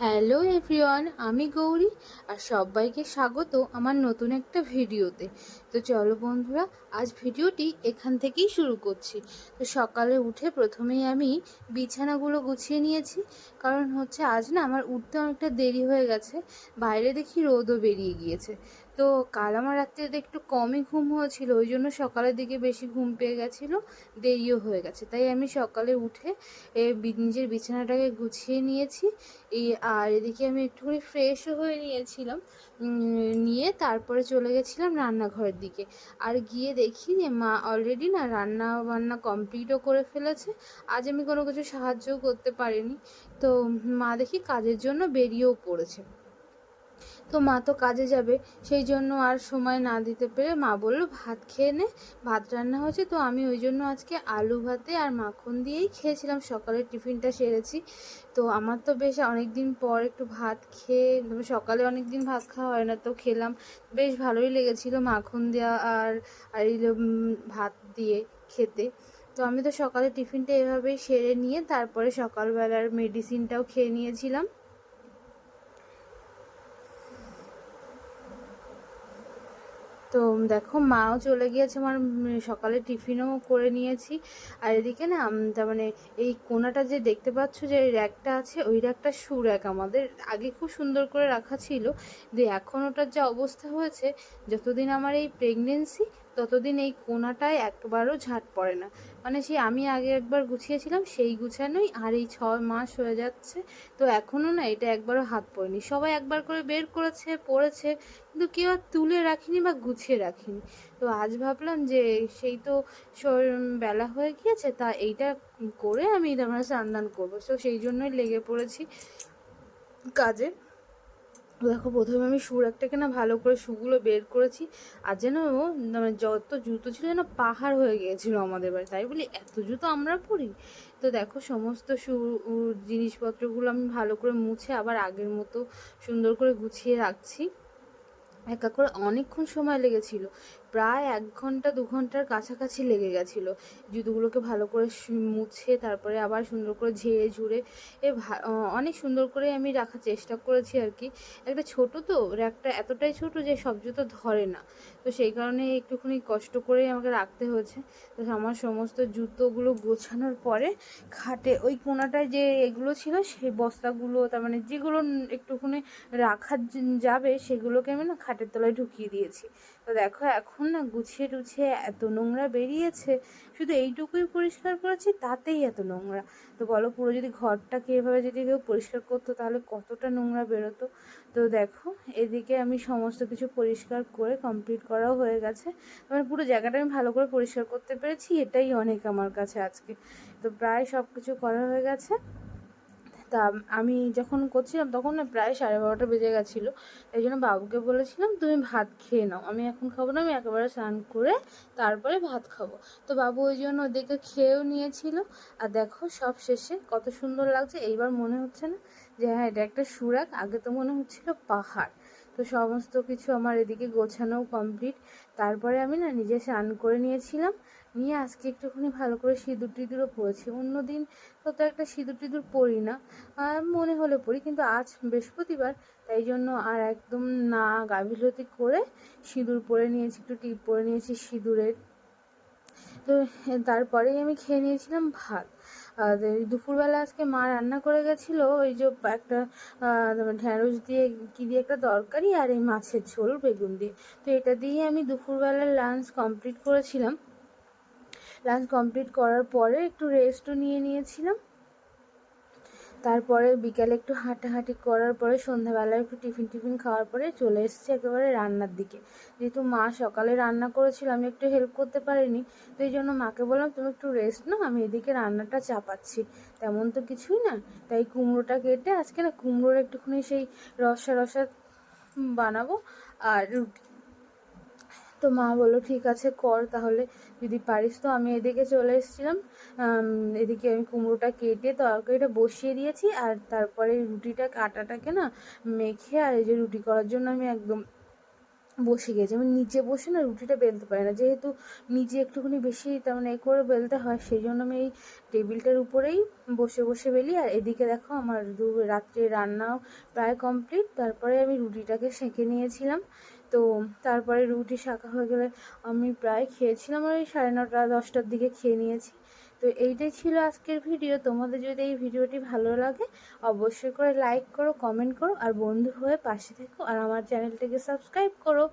Hello everyone, আমি গৌরী আর সবাইকে স্বাগত আমার নতুন একটা ভিডিওতে। তো চলো বন্ধুরা, আজ ভিডিওটি এখান থেকেই শুরু করছি। তো সকালে উঠে প্রথমেই আমি বিছানাগুলো গুছিয়ে নিয়েছি, কারণ হচ্ছে আজ না আমার উঠতে অনেকটা দেরি হয়ে গেছে। বাইরে দেখি রোদও বেরিয়ে গিয়েছে। তো কাল আমার রাত্রিতে একটু কমই ঘুম হয়েছিল, ওই জন্য সকালের দিকে বেশি ঘুম পেয়ে গেছিলো, দেরিও হয়ে গেছে। তাই আমি সকালে উঠে নিজের বিছানাটাকে গুছিয়ে নিয়েছি। আর এদিকে আমি একটুখানি ফ্রেশও হয়ে নিয়েছিলাম, নিয়ে তারপরে চলে গেছিলাম রান্নাঘরের দিকে। আর গিয়ে দেখি যে মা অলরেডি না রান্না বান্না কমপ্লিটও করে ফেলেছে। আজ আমি কোনো কিছু সাহায্যও করতে পারিনি। তো মা দেখি কাজের জন্য বেরিয়েও পড়েছে। তো মা তো কাজে যাবে, সেই জন্য আর সময় না দিতে পেরে মা বলল ভাত খেয়ে নে, ভাত রান্না হয়েছে। তো আমি ওই জন্য আজকে আলু ভাতে আর মাখন দিয়েই খেয়েছিলাম, সকালের টিফিনটা সেরেছি। তো আমার তো বেশ অনেক দিন পর একটু ভাত খেয়ে, সকালে অনেক দিন ভাত খাওয়া হয় না, তো খেলাম, বেশ ভালোই লেগেছিলো মাখন দেওয়া আর আর এই ভাত দিয়ে খেতে। তো আমি তো সকালে টিফিনটা এভাবেই সেরে নিয়ে তারপরে সকালবেলার মেডিসিনটাও খেয়ে নিয়েছিলাম। তো দেখো মাও চলে গিয়েছে, আমার সকালে টিফিনও করে নিয়েছি। আর এদিকে না তার মানে এই কোনাটা যে দেখতে পাচ্ছ যে র্যাকটা আছে, ওই র্যাকটা শু র্যাক আমাদের আগে খুব সুন্দর করে রাখা ছিল, যে এখন ওটার যা অবস্থা হয়েছে, যতদিন আমার এই প্রেগনেন্সি ততদিন এই কোনাটায় একবারও ঝাঁট পড়ে না। মানে সেই আমি আগে একবার গুছিয়েছিলাম সেই গুছানোই, আর এই 6 মাস হয়ে যাচ্ছে, তো এখনও না এটা একবারও হাত পড়েনি। সবাই একবার করে বের করেছে, পড়েছে, কিন্তু কেউ আর তুলে রাখিনি বা গুছিয়ে রাখিনি। তো আজ ভাবলাম যে সেই তো বেলা হয়ে গিয়েছে, তা এইটা করে আমি আমরা স্নান করবো, তো সেই জন্যই লেগে পড়েছি কাজে। দেখো প্রথমে আমি শু একটাকে না ভালো করে শুগুলো বের করেছি, আর যেন মানে যত জুতো ছিল যেন পাহাড় হয়ে গিয়েছিল আমাদের বাড়ি। তাই বলি এত জুতো আমরা পরি। তো দেখো সমস্ত শু জিনিসপত্রগুলো আমি ভালো করে মুছে আবার আগের মতো সুন্দর করে গুছিয়ে রাখছি। একা করে অনেকক্ষণ সময় লেগেছিল, প্রায় 1 ঘন্টা 2 ঘন্টার কাছাকাছি লেগে গেছিলো জুতোগুলোকে ভালো করে মুছে তারপরে আবার সুন্দর করে ঝেড়ে ঝুড়ে অনেক সুন্দর করে আমি রাখার চেষ্টা করেছি আর কি। একটা ছোট তো র্যাকটা, এতটাই ছোট যে সব জুতো ধরে না, তো সেই কারণে একটুখানি কষ্ট করেই আমাকে রাখতে হয়েছে। তো আমার সমস্ত জুতোগুলো গোছানোর পরে খাটে ওই কোনাটায় যে এগুলো ছিল সেই বস্তাগুলো, তার মানে যেগুলো একটুখানি রাখা যাবে সেগুলোকে আমি না খাটের তলায় ঢুকিয়ে দিয়েছি। তো দেখো এখন না গুছিয়ে টুছিয়ে এত নোংরা বেরিয়েছে, শুধু এইটুকুই পরিষ্কার করেছি তাতেই এত নোংরা। তো বলো, পুরো যদি ঘরটাকে এভাবে যদি কেউ পরিষ্কার করতো তাহলে কতটা নোংরা বেরোতো। তো দেখো এদিকে আমি সমস্ত কিছু পরিষ্কার করে কমপ্লিট করাও হয়ে গেছে, মানে পুরো জায়গাটা আমি ভালো করে পরিষ্কার করতে পেরেছি, এটাই অনেক আমার কাছে আজকে। তো প্রায় সব কিছু করা হয়ে গেছে। তা আমি যখন করছিলাম তখন না প্রায় 12:30 বেজে গেছিলো। তাই জন্য বাবুকে বলেছিলাম তুমি ভাত খেয়ে নাও, আমি এখন খাবো না, আমি একেবারে স্নান করে তারপরে ভাত খাবো। তো বাবু ওই জন্য ওদিকে খেয়েও নিয়েছিল। আর দেখো সব শেষে কত সুন্দর লাগছে, এইবার মনে হচ্ছে না যে হ্যাঁ এটা একটা সুরাক, আগে তো মনে হচ্ছিল পাহাড়। তো সমস্ত কিছু আমার এদিকে গোছানোও কমপ্লিট। তারপরে আমি না নিজে স্নান করে নিয়েছিলাম, নিয়ে আজকে একটুখানি ভালো করে সিঁদুর টিঁদুরও পরেছি। অন্যদিন তত একটা সিঁদুর টিঁদুর পরি না, মনে হলে পরি, কিন্তু আজ বৃহস্পতিবার তাই জন্য আর একদম না গাফিলতি করে সিঁদুর পরে নিয়েছি, একটু টিপ পরে নিয়েছি সিঁদুরের। তো তারপরেই আমি খেয়ে নিয়েছিলাম ভাত। আর এই দুপুরবেলা আজকে মা রান্না করে গেছিলো ওই যে একটা ঢ্যাঁড়স দিয়ে কী দিয়ে একটা তরকারি, আর এই মাছের ঝোল বেগুন দিয়ে। তো এটা দিয়ে আমি দুপুরবেলার লাঞ্চ কমপ্লিট করেছিলাম। লাঞ্চ কমপ্লিট করার পরে একটু রেস্টও নিয়ে নিয়েছিলাম। তারপরে বিকালে একটু হাঁটাহাঁটি করার পরে সন্ধ্যাবেলায় একটু টিফিন খাওয়ার পরে চলে এসেছি একেবারে রান্নার দিকে। যেহেতু মা সকালে রান্না করেছিল আমি একটু হেল্প করতে পারিনি, তো এই জন্য মাকে বললাম তুমি একটু রেস্ট নাও, আমি এদিকে রান্নাটা চাপাচ্ছি। তেমন তো কিছুই না, তাই কুমড়োটা কেটে আজকে না কুমড়োর একটুখানি সেই রসা রসা বানাবো আর রুটি। তো মা বললো ঠিক আছে কর তাহলে যদি পারিস। তো আমি এদিকে চলে এসেছিলাম, এদিকে আমি কুমড়োটা কেটে তরকারিটা বসিয়ে দিয়েছি, আর তারপরে রুটিটা আটাটাকে না মেখে আর এই যে রুটি করার জন্য আমি একদম বসে গেছে, আমি নিচে বসে না রুটিটা বেলতে পারি না, যেহেতু নিচে একটুখানি বেশি তার মানে এ করে বেলতে হয়, সেই জন্য আমি এই টেবিলটার উপরেই বসে বসে বেলি। আর এদিকে দেখো আমার রাত্রে রান্নাও প্রায় কমপ্লিট। তারপরে আমি রুটিটাকে সেঁকে নিয়েছিলাম। তো তারপরে রুটি শাঁকা হয়ে গেলে আমি প্রায় খেয়েছিলাম ওই 9:30 10টার দিকে খেয়ে নিয়েছি। তো এইটাই ছিল আজকের ভিডিও। তোমাদের যদি এই ভিডিওটি ভালো লাগে অবশ্যই করে লাইক করো, কমেন্ট করো, আর বন্ধু হয়ে পাশে থেকো, আর আমার চ্যানেলটিকে সাবস্ক্রাইব করো।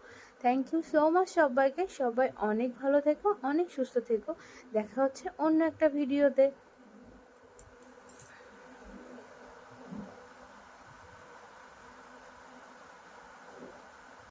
থ্যাংক ইউ সো মাচ সবাইকে। সবাই অনেক ভালো থেকো, অনেক সুস্থ থেকো। দেখা হচ্ছে অন্য একটা ভিডিওতে।